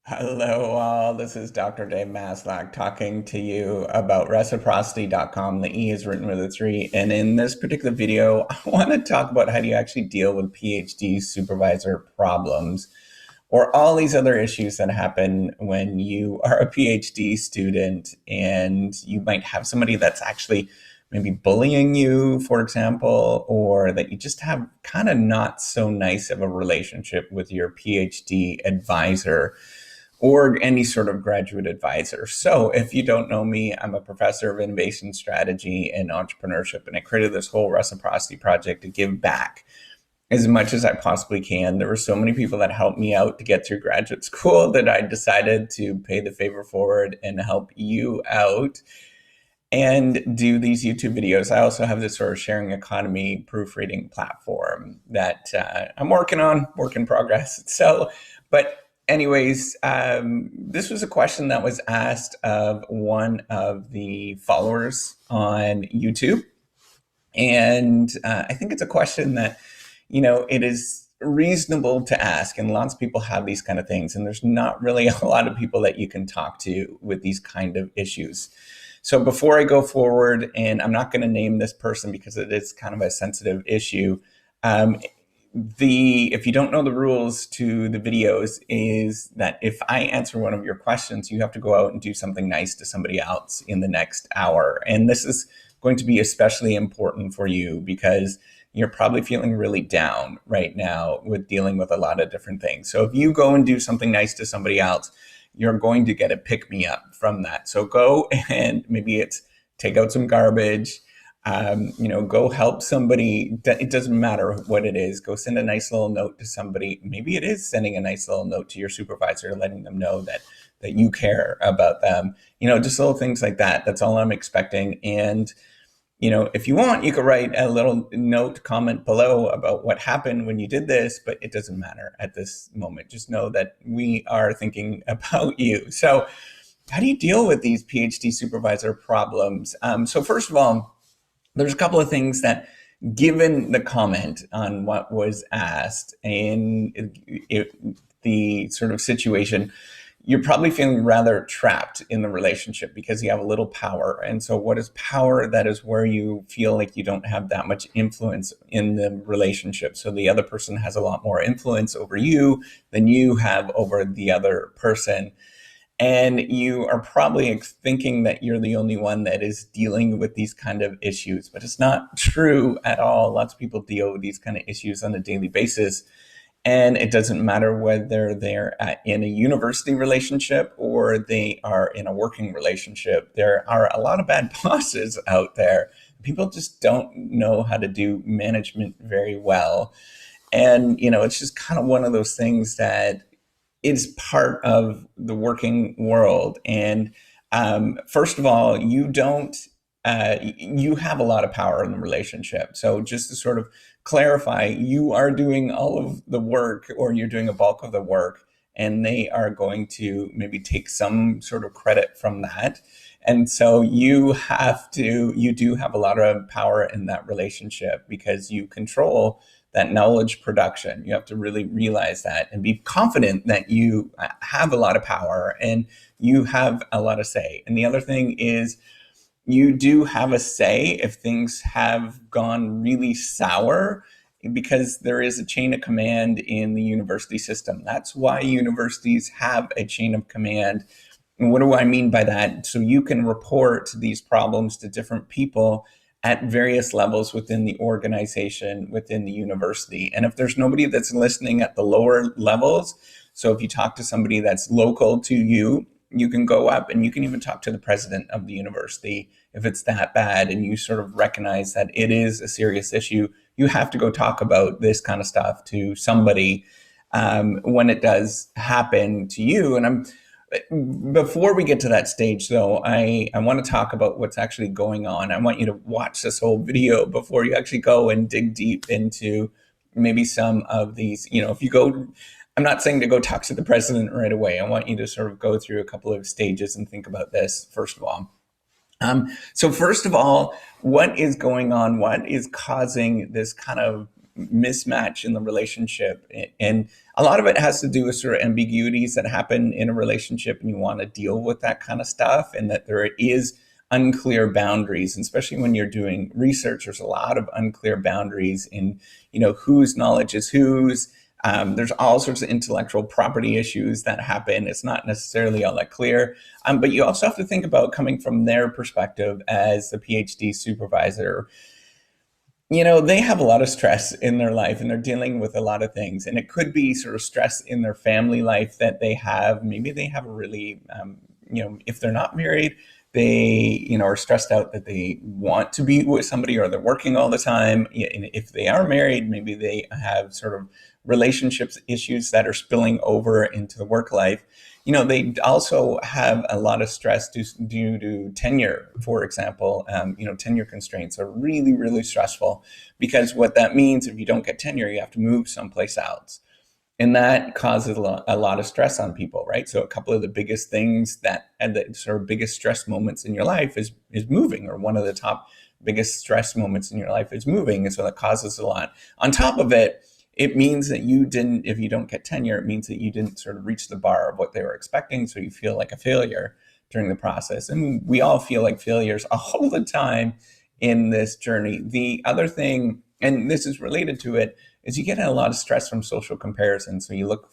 Hello, all. This is Dr. Dave Maslach talking to you about reciprocity.com. The E is written with a 3. And in this particular video, I want to talk about how do you actually deal with PhD supervisor problems or all these other issues that happen when you are a PhD student and you might have somebody that's actually maybe bullying you, for example, or that you just have kind of not so nice of a relationship with your PhD advisor or any sort of graduate advisor. So if you don't know me, I'm a professor of innovation strategy and entrepreneurship, and I created this whole reciprocity project to give back as much as I possibly can. There were so many people that helped me out to get through graduate school that I decided to pay the favor forward and help you out and do these YouTube videos. I also have this sort of sharing economy proofreading platform that I'm working on, work in progress. But anyways, this was a question that was asked of one of the followers on YouTube. And I think it's a question that, it is reasonable to ask. And lots of people have these kind of things. And there's not really a lot of people that you can talk to with these kind of issues. So before I go forward, and I'm not going to name this person because it is kind of a sensitive issue, if you don't know the rules to the videos is that if I answer one of your questions, you have to go out and do something nice to somebody else in the next hour. And this is going to be especially important for you because you're probably feeling really down right now with dealing with a lot of different things. So if you go and do something nice to somebody else, you're going to get a pick me up from that. So go and maybe it's take out some garbage, go help somebody. It doesn't matter what it is. Go send a nice little note to somebody. Maybe it is sending a nice little note to your supervisor, letting them know that you care about them. Just little things like that. That's all I'm expecting. And if you want, you could write a little note, comment below about what happened when you did this, but it doesn't matter at this moment. Just know that we are thinking about you. So how do you deal with these PhD supervisor problems? So first of all, there's a couple of things that, given the comment on what was asked and the sort of situation, you're probably feeling rather trapped in the relationship because you have a little power. And so what is power? That is where you feel like you don't have that much influence in the relationship. So the other person has a lot more influence over you than you have over the other person. And you are probably thinking that you're the only one that is dealing with these kind of issues, but it's not true at all. Lots of people deal with these kind of issues on a daily basis. And it doesn't matter whether they're in a university relationship or they are in a working relationship. There are a lot of bad bosses out there. People just don't know how to do management very well. And, it's just kind of one of those things that is part of the working world. And first of all, you have a lot of power in the relationship. So just to sort of clarify, you are doing all of the work or you're doing a bulk of the work, and they are going to maybe take some sort of credit from that. And so you do have a lot of power in that relationship because you control that knowledge production. You have to really realize that and be confident that you have a lot of power and you have a lot of say. And the other thing is, you do have a say if things have gone really sour, because there is a chain of command in the university system. That's why universities have a chain of command. And what do I mean by that? So you can report these problems to different people at various levels within the organization, within the university. And if there's nobody that's listening at the lower levels, so if you talk to somebody that's local to you, you can go up and you can even talk to the president of the university if it's that bad and you sort of recognize that it is a serious issue. You have to go talk about this kind of stuff to somebody when it does happen to you. And before we get to that stage, though, I want to talk about what's actually going on. I want you to watch this whole video before you actually go and dig deep into maybe some of these. If you go, I'm not saying to go talk to the president right away. I want you to sort of go through a couple of stages and think about this, first of all. So first of all, what is going on? What is causing this kind of mismatch in the relationship? And a lot of it has to do with sort of ambiguities that happen in a relationship, and you want to deal with that kind of stuff, and that there is unclear boundaries, and especially when you're doing research, there's a lot of unclear boundaries in, whose knowledge is whose. There's all sorts of intellectual property issues that happen. It's not necessarily all that clear. But you also have to think about coming from their perspective as the PhD supervisor. They have a lot of stress in their life, and they're dealing with a lot of things. And it could be sort of stress in their family life that they have. Maybe they have a really, if they're not married, they, are stressed out that they want to be with somebody, or they're working all the time. And if they are married, maybe they have sort of relationships issues that are spilling over into the work life. They also have a lot of stress due to tenure, for example. Tenure constraints are really, really stressful, because what that means, if you don't get tenure, you have to move someplace else. And that causes a lot of stress on people, right? So a couple of the biggest things and the sort of biggest stress moments in your life is moving, or one of the top biggest stress moments in your life is moving. And so that causes a lot. On top of it, it means that if you don't get tenure, it means that you didn't sort of reach the bar of what they were expecting. So you feel like a failure during the process. And we all feel like failures all the time in this journey. The other thing, and this is related to it, is you get a lot of stress from social comparison. So you look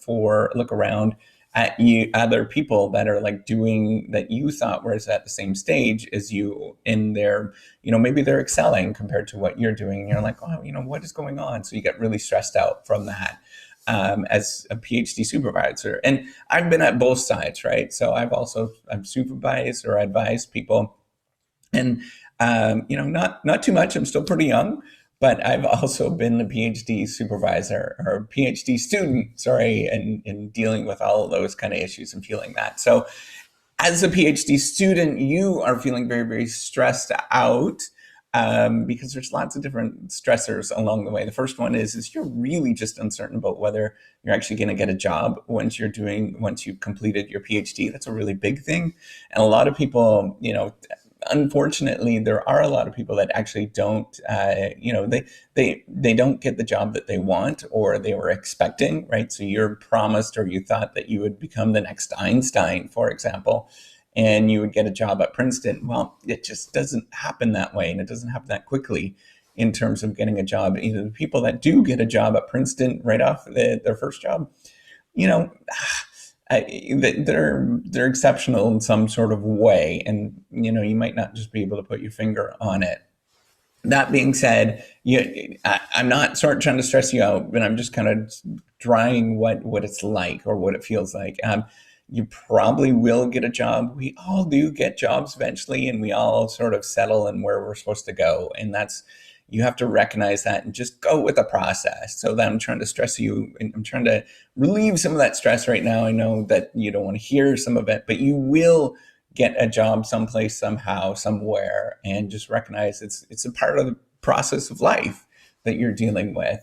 around at other people that are like doing that you thought was at the same stage as you in their, maybe they're excelling compared to what you're doing. And you're like, oh, what is going on? So you get really stressed out from that as a PhD supervisor. And I've been at both sides, right? So I've supervised or advised people, and not too much. I'm still pretty young, but I've also been a PhD supervisor, or PhD student, sorry, and dealing with all of those kind of issues and feeling that. So as a PhD student, you are feeling very, very stressed out because there's lots of different stressors along the way. The first one is you're really just uncertain about whether you're actually going to get a job once you've completed your PhD. That's a really big thing. And a lot of people, unfortunately, there are a lot of people that actually don't, they don't get the job that they want or they were expecting, right? So you're promised, or you thought that you would become the next Einstein, for example, and you would get a job at Princeton. Well, it just doesn't happen that way, and it doesn't happen that quickly in terms of getting a job. Either the people that do get a job at Princeton right off their first job, they're exceptional in some sort of way, and you might not just be able to put your finger on it. That being said, I'm not sort of trying to stress you out, but I'm just kind of drawing what it's like, or what it feels like. You probably will get a job. We all do get jobs eventually, and we all sort of settle in where we're supposed to go, and you have to recognize that and just go with the process. So that I'm trying to stress you, and I'm trying to relieve some of that stress right now. I know that you don't want to hear some of it, but you will get a job someplace, somehow, somewhere, and just recognize it's a part of the process of life that you're dealing with.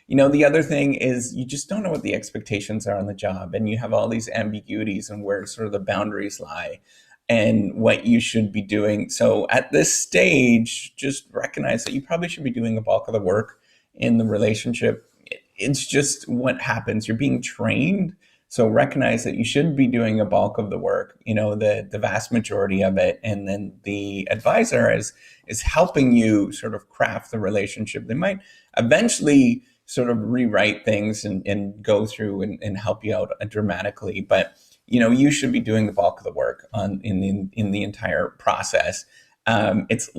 The other thing is you just don't know what the expectations are on the job, and you have all these ambiguities and where sort of the boundaries lie and what you should be doing. So at this stage, just recognize that you probably should be doing a bulk of the work in the relationship. It's just what happens. You're being trained. So recognize that you should be doing a bulk of the work, the vast majority of it. And then the advisor is helping you sort of craft the relationship. They might eventually sort of rewrite things and go through and help you out dramatically. But you should be doing the bulk of the work in the entire process. It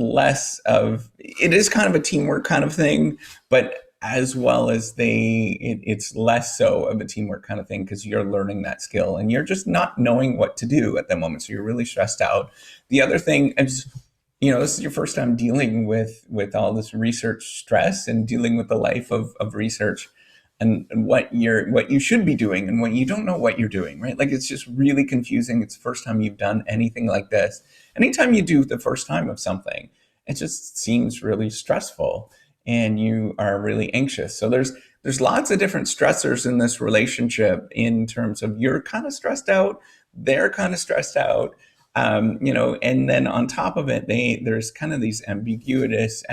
is kind of a teamwork kind of thing, but as well as it's less so of a teamwork kind of thing, because you're learning that skill and you're just not knowing what to do at the moment. So you're really stressed out. The other thing is, this is your first time dealing with all this research stress and dealing with the life of research. And what you should be doing and when you don't know what you're doing, right? Like, it's just really confusing. It's the first time you've done anything like this. Anytime you do the first time of something, it just seems really stressful and you are really anxious. So there's lots of different stressors in this relationship, in terms of you're kind of stressed out, they're kind of stressed out, and then on top of it, there's kind of these ambiguous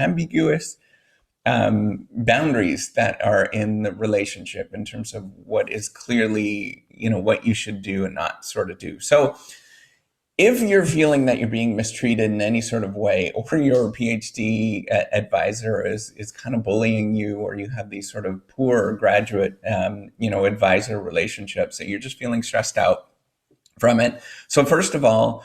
boundaries that are in the relationship in terms of what is clearly, what you should do and not sort of do. So if you're feeling that you're being mistreated in any sort of way, or your PhD advisor is kind of bullying you, or you have these sort of poor graduate, advisor relationships, that you're just feeling stressed out from it. So first of all,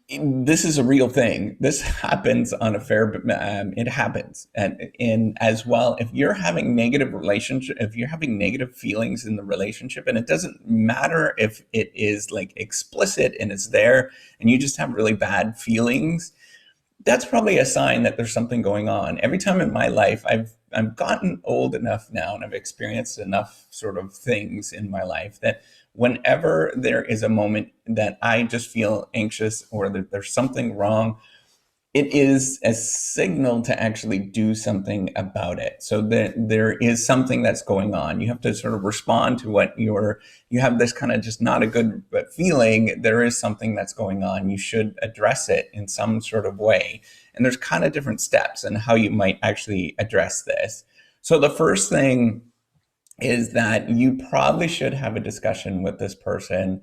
this is a real thing. This happens on a fair, it happens. And as well, if you're having negative relationship, if you're having negative feelings in the relationship, and it doesn't matter if it is like explicit and it's there, and you just have really bad feelings, that's probably a sign that there's something going on. Every time in my life, I've gotten old enough now, and I've experienced enough sort of things in my life that whenever there is a moment that I just feel anxious or that there's something wrong, it is a signal to actually do something about it. So there is something that's going on. You have to sort of respond to what you have this kind of just not a good feeling. There is something that's going on. You should address it in some sort of way. And there's kind of different steps in how you might actually address this. So the first thing is that you probably should have a discussion with this person.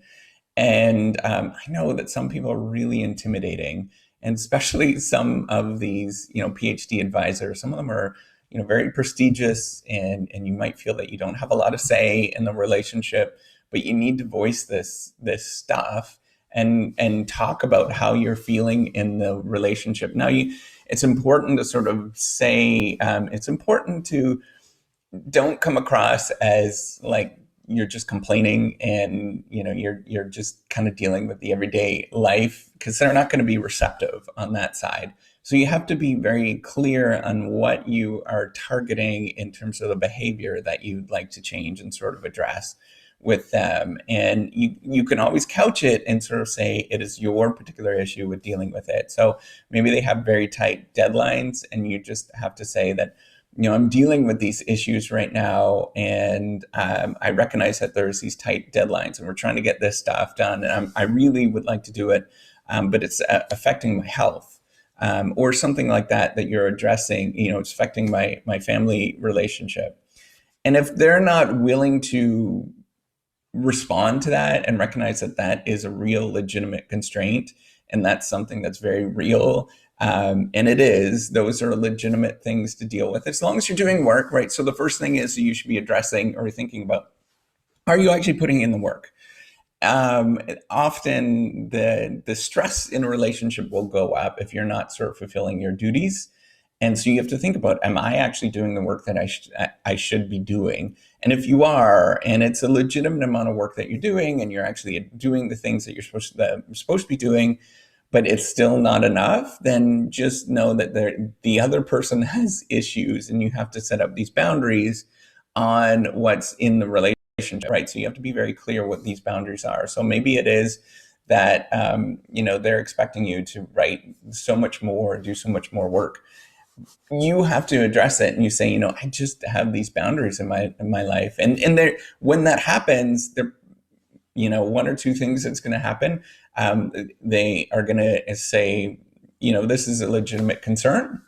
And I know that some people are really intimidating, and especially some of these, PhD advisors. Some of them are, very prestigious, and you might feel that you don't have a lot of say in the relationship, but you need to voice this stuff and talk about how you're feeling in the relationship. Now, it's important to sort of say, it's important to don't come across as like you're just complaining and you're just kind of dealing with the everyday life, because they're not going to be receptive on that side. So you have to be very clear on what you are targeting in terms of the behavior that you'd like to change and sort of address with them. And you can always couch it and sort of say it is your particular issue with dealing with it. So maybe they have very tight deadlines, and you just have to say that, I'm dealing with these issues right now, and I recognize that there's these tight deadlines, and we're trying to get this stuff done, and I really would like to do it, but it's affecting my health, or something like that you're addressing. It's affecting my family relationship. And if they're not willing to respond to that and recognize that that is a real legitimate constraint, and that's something that's very real, and those are legitimate things to deal with as long as you're doing work, right? So the first thing is you should be addressing or thinking about, are you actually putting in the work? Often the stress in a relationship will go up if you're not sort of fulfilling your duties. And so you have to think about, am I actually doing the work that I should be doing? And if you are, and it's a legitimate amount of work that you're doing, and you're actually doing the things that you're supposed to be doing, but it's still not enough, then just know that the other person has issues, and you have to set up these boundaries on what's in the relationship, right? So you have to be very clear what these boundaries are. So maybe it is that, they're expecting you to write so much more, do so much more work. You have to address it, and you say, I just have these boundaries in my life. And when that happens, there, one or two things that's going to happen. They are going to say, this is a legitimate concern,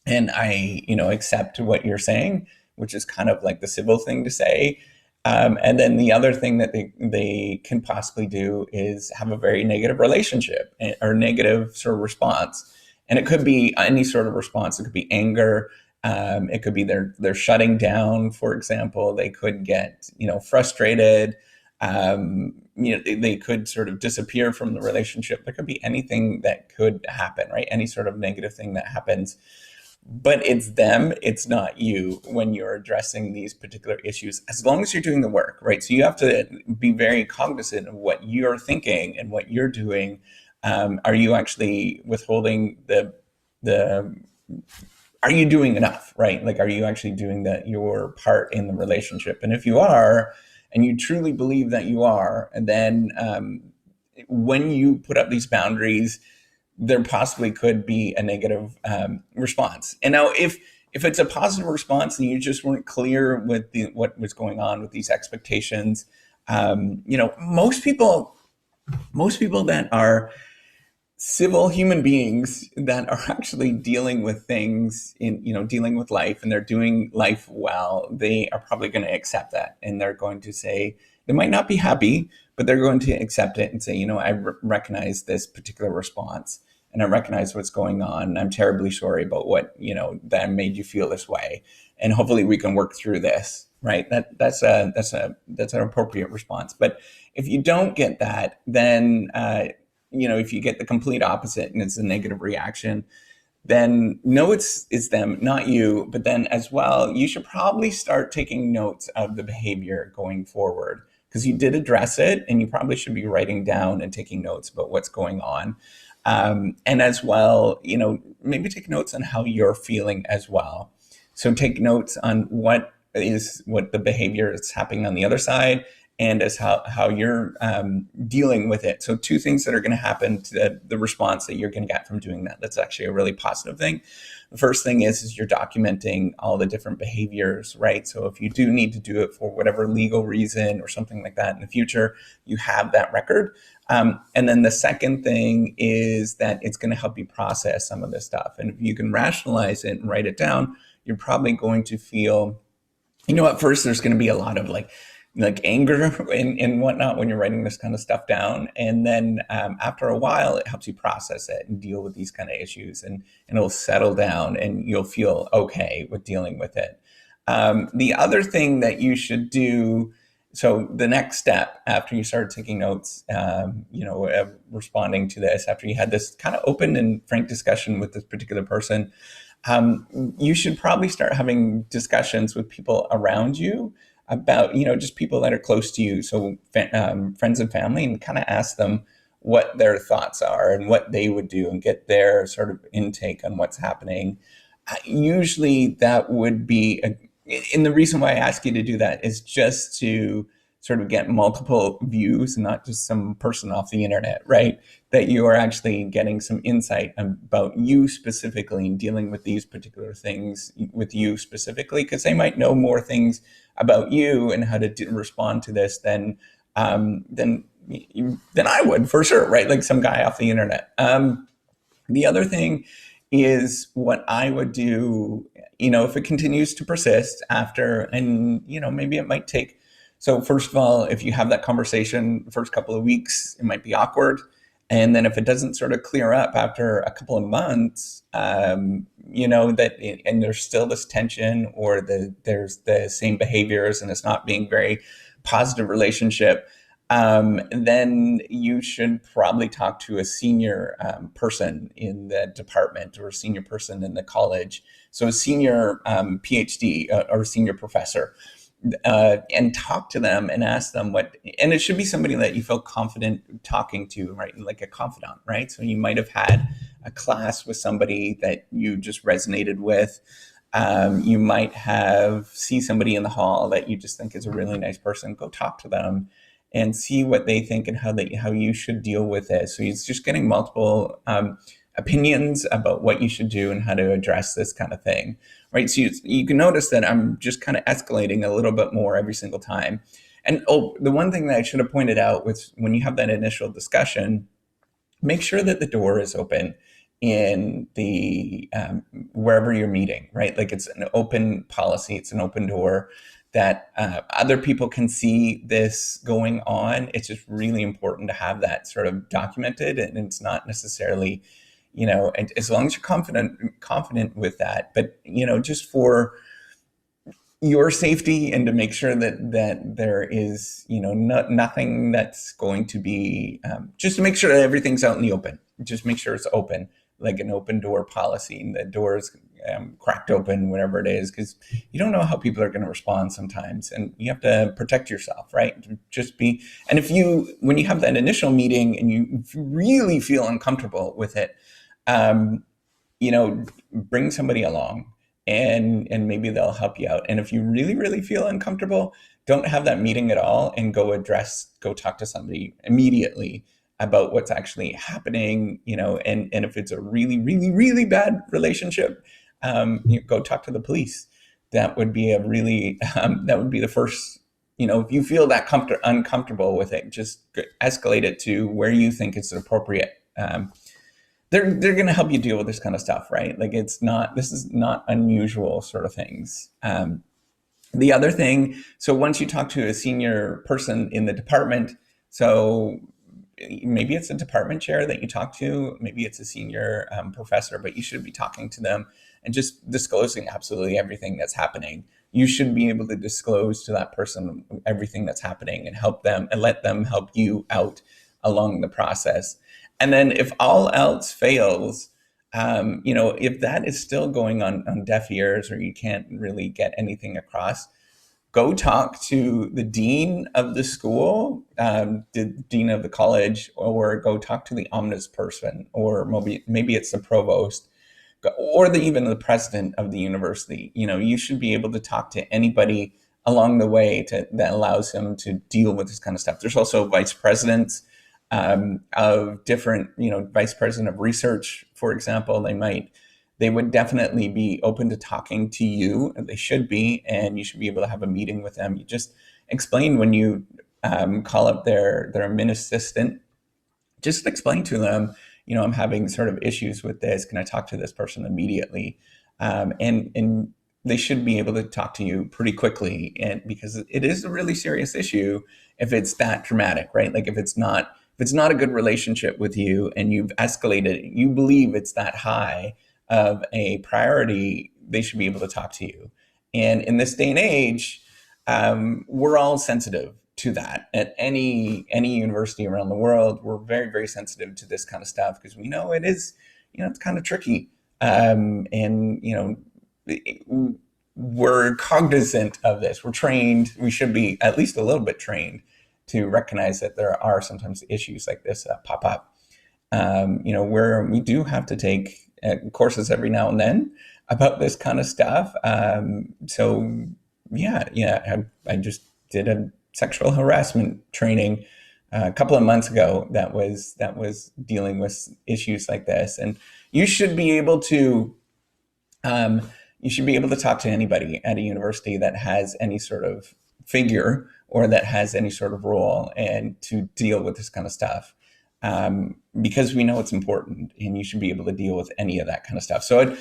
and I, accept what you're saying, which is kind of like the civil thing to say. And then the other thing that they can possibly do is have a very negative relationship or negative sort of response. And it could be any sort of response. It could be anger. It could be they're shutting down, for example. They could get, frustrated. They could sort of disappear from the relationship. There could be anything that could happen, right? Any sort of negative thing that happens. But it's them, it's not you when you're addressing these particular issues, as long as you're doing the work, right? So you have to be very cognizant of what you're thinking and what you're doing. Are you actually withholding are you doing enough, right? Like, are you actually doing your part in the relationship? And if you are, and you truly believe that you are, and then when you put up these boundaries, there possibly could be a negative response. And now if it's a positive response and you just weren't clear with what was going on with these expectations, most people that are civil human beings that are actually dealing with things dealing with life, and they're doing life well, they are probably going to accept that. And they're going to say, they might not be happy, but they're going to accept it and say, I recognize this particular response, and I recognize what's going on. I'm terribly sorry about what, that made you feel this way. And hopefully we can work through this. Right. That's an appropriate response. But if you don't get that, then, if you get the complete opposite and it's a negative reaction, then know it's them, not you. But then as well, you should probably start taking notes of the behavior going forward, because you did address it, and you probably should be writing down and taking notes about what's going on. And as well, maybe take notes on how you're feeling as well. So take notes on what the behavior is happening on the other side, and as how you're dealing with it. So two things that are going to happen to the response that you're going to get from doing that. That's actually a really positive thing. The first thing is you're documenting all the different behaviors, right? So if you do need to do it for whatever legal reason or something like that in the future, you have that record. And then the second thing is that it's going to help you process some of this stuff. And if you can rationalize it and write it down, you're probably going to feel, at first there's going to be a lot of like anger and whatnot when you're writing this kind of stuff down. And then after a while, it helps you process it and deal with these kind of issues, and it'll settle down and you'll feel okay with dealing with it. The other thing that you should do, so the next step after you start taking notes, responding to this, after you had this kind of open and frank discussion with this particular person, you should probably start having discussions with people around you about, just people that are close to you. So friends and family, and kind of ask them what their thoughts are and what they would do, and get their sort of intake on what's happening. Usually that would be, and the reason why I ask you to do that is just to sort of get multiple views, and not just some person off the internet, right? That you are actually getting some insight about you specifically, and dealing with these particular things with you specifically, because they might know more things about you and how to respond to this than I would, for sure, right? Like some guy off the internet. The other thing is what I would do, if it continues to persist after, and, maybe it might take. So first of all, if you have that conversation the first couple of weeks, it might be awkward. And then if it doesn't sort of clear up after a couple of months, and there's still this tension, or there's the same behaviors, and it's not being very positive relationship, then you should probably talk to a senior person in the department, or a senior person in the college. So a senior PhD or a senior professor. And talk to them and ask them and it should be somebody that you feel confident talking to, right? Like a confidant, right? So you might have had a class with somebody that you just resonated with. You might see somebody in the hall that you just think is a really nice person. Go talk to them and see what they think, and how you should deal with it. So it's just getting multiple opinions about what you should do and how to address this kind of thing, right? So you can notice that I'm just kind of escalating a little bit more every single time. And the one thing that I should have pointed out was, when you have that initial discussion, make sure that the door is open in the wherever you're meeting, right? Like it's an open policy, it's an open door, that other people can see this going on. It's just really important to have that sort of documented, and it's not necessarily, as long as you're confident with that, but, just for your safety, and to make sure that there is, nothing that's going to be, just to make sure that everything's out in the open. Just make sure it's open, like an open door policy, and the door is cracked open, whatever it is, because you don't know how people are going to respond sometimes, and you have to protect yourself, right? And when you have that initial meeting and you really feel uncomfortable with it, bring somebody along, and maybe they'll help you out. And if you really, really feel uncomfortable, don't have that meeting at all, and go talk to somebody immediately about what's actually happening, and if it's a really, really, really bad relationship, go talk to the police. That would be the first, if you feel that uncomfortable with it, just escalate it to where you think it's appropriate. they're going to help you deal with this kind of stuff, right? Like this is not unusual sort of things. The other thing, so once you talk to a senior person in the department, so maybe it's a department chair that you talk to, maybe it's a senior professor, but you should be talking to them and just disclosing absolutely everything that's happening. You should be able to disclose to that person everything that's happening and help them and let them help you out along the process. And then if all else fails, if that is still going on deaf ears or you can't really get anything across, go talk to the dean of the school, the dean of the college, or go talk to the ombudsperson, or maybe it's the provost, or even the president of the university. You should be able to talk to anybody along the way that allows him to deal with this kind of stuff. There's also vice presidents of different, vice president of research, for example. They would definitely be open to talking to you. They should be, and you should be able to have a meeting with them. You just explain when you call up their admin assistant, just explain to them, I'm having sort of issues with this. Can I talk to this person immediately? And they should be able to talk to you pretty quickly, and because it is a really serious issue if it's that dramatic, right? Like if it's not a good relationship with you and you've escalated, you believe it's that high of a priority, they should be able to talk to you. And in this day and age, we're all sensitive to that. At any university around the world, we're very, very sensitive to this kind of stuff because we know it is, it's kind of tricky. We're cognizant of this. We're trained. We should be at least a little bit trained to recognize that there are sometimes issues like this that pop up. Where we do have to take courses every now and then about this kind of stuff. I just did a sexual harassment training a couple of months ago that was dealing with issues like this, and you should be able to talk to anybody at a university that has any sort of figure or that has any sort of role and to deal with this kind of stuff. Because we know it's important, and you should be able to deal with any of that kind of stuff. So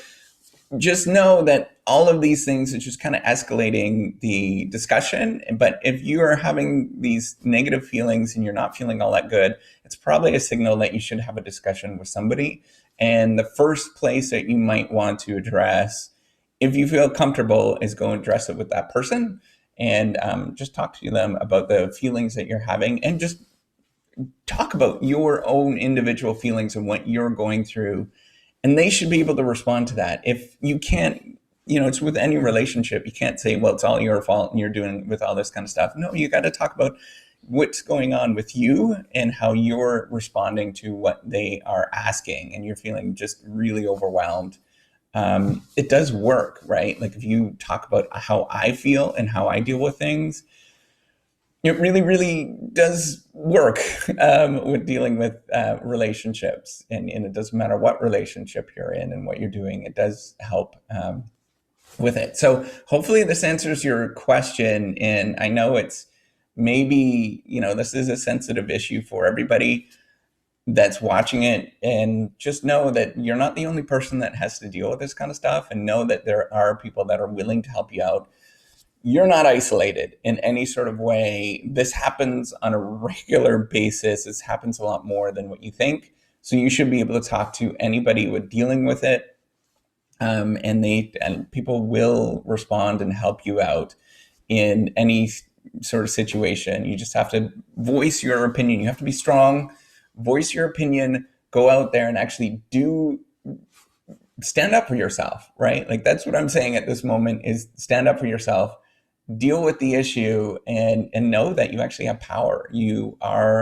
just know that all of these things are just kind of escalating the discussion. But if you are having these negative feelings and you're not feeling all that good, it's probably a signal that you should have a discussion with somebody. And the first place that you might want to address, if you feel comfortable, is go and address it with that person and just talk to them about the feelings that you're having, and just talk about your own individual feelings and what you're going through. And they should be able to respond to that. If you can't, it's with any relationship, you can't say, well, it's all your fault and you're doing with all this kind of stuff. No, you got to talk about what's going on with you and how you're responding to what they are asking, and you're feeling just really overwhelmed. It does work, right? Like if you talk about how I feel and how I deal with things, it really, really does work with dealing with relationships. And it doesn't matter what relationship you're in and what you're doing, it does help with it. So hopefully this answers your question. And I know it's maybe, this is a sensitive issue for everybody that's watching it. And just know that you're not the only person that has to deal with this kind of stuff, and know that there are people that are willing to help you out. You're not isolated in any sort of way. This happens on a regular basis. This happens a lot more than what you think. So you should be able to talk to anybody with dealing with it. And people will respond and help you out in any sort of situation. You just have to voice your opinion. You have to be strong, voice your opinion, go out there and actually stand up for yourself, right? Like that's what I'm saying at this moment is stand up for yourself. Deal with the issue and know that you actually have power. You're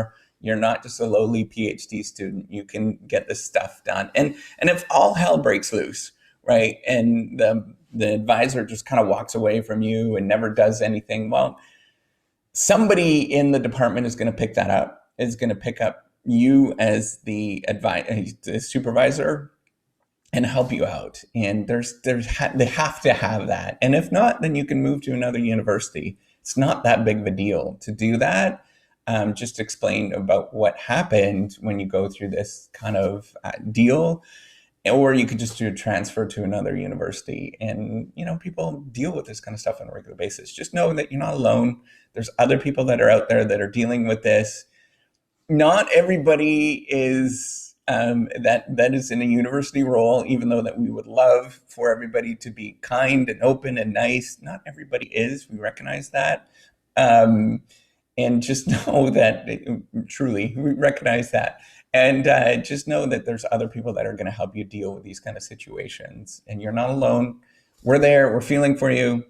not just a lowly PhD student. You can get this stuff done. And if all hell breaks loose, right, and the advisor just kind of walks away from you and never does anything, well, somebody in the department is going to pick that up, is going to pick up you as the supervisor and help you out. And they have to have that. And if not, then you can move to another university. It's not that big of a deal to do that. just explain about what happened when you go through this kind of deal, or you could just do a transfer to another university. And people deal with this kind of stuff on a regular basis. Just know that you're not alone. There's other people that are out there that are dealing with this. Not everybody is that is in a university role, even though that we would love for everybody to be kind and open and nice. Not everybody is. We recognize that. And just know that, truly, we recognize that. And just know that there's other people that are going to help you deal with these kind of situations. And you're not alone. We're there. We're feeling for you.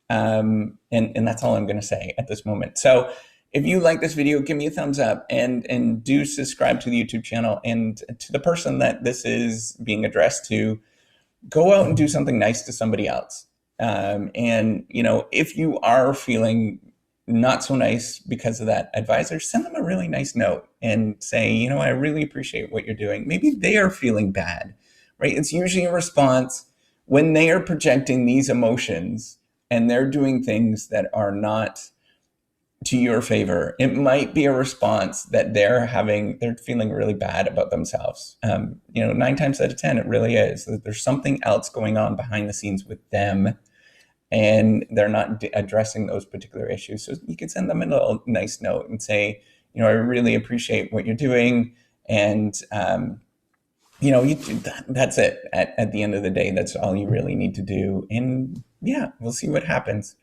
And that's all I'm going to say at this moment. So if you like this video, give me a thumbs up, and do subscribe to the YouTube channel. And to the person that this is being addressed to, go out and do something nice to somebody else. And if you are feeling not so nice because of that advisor, send them a really nice note and say, I really appreciate what you're doing. Maybe they are feeling bad, right? It's usually a response when they are projecting these emotions and they're doing things that are not to your favor. It might be a response that they're feeling really bad about themselves. 9 times out of 10, it really is. There's something else going on behind the scenes with them, and they're not addressing those particular issues. So you can send them a little nice note and say, I really appreciate what you're doing. And, that's it. At the end of the day, that's all you really need to do. And yeah, we'll see what happens.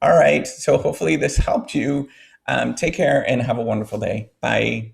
All right. So hopefully this helped you. Take care and have a wonderful day. Bye.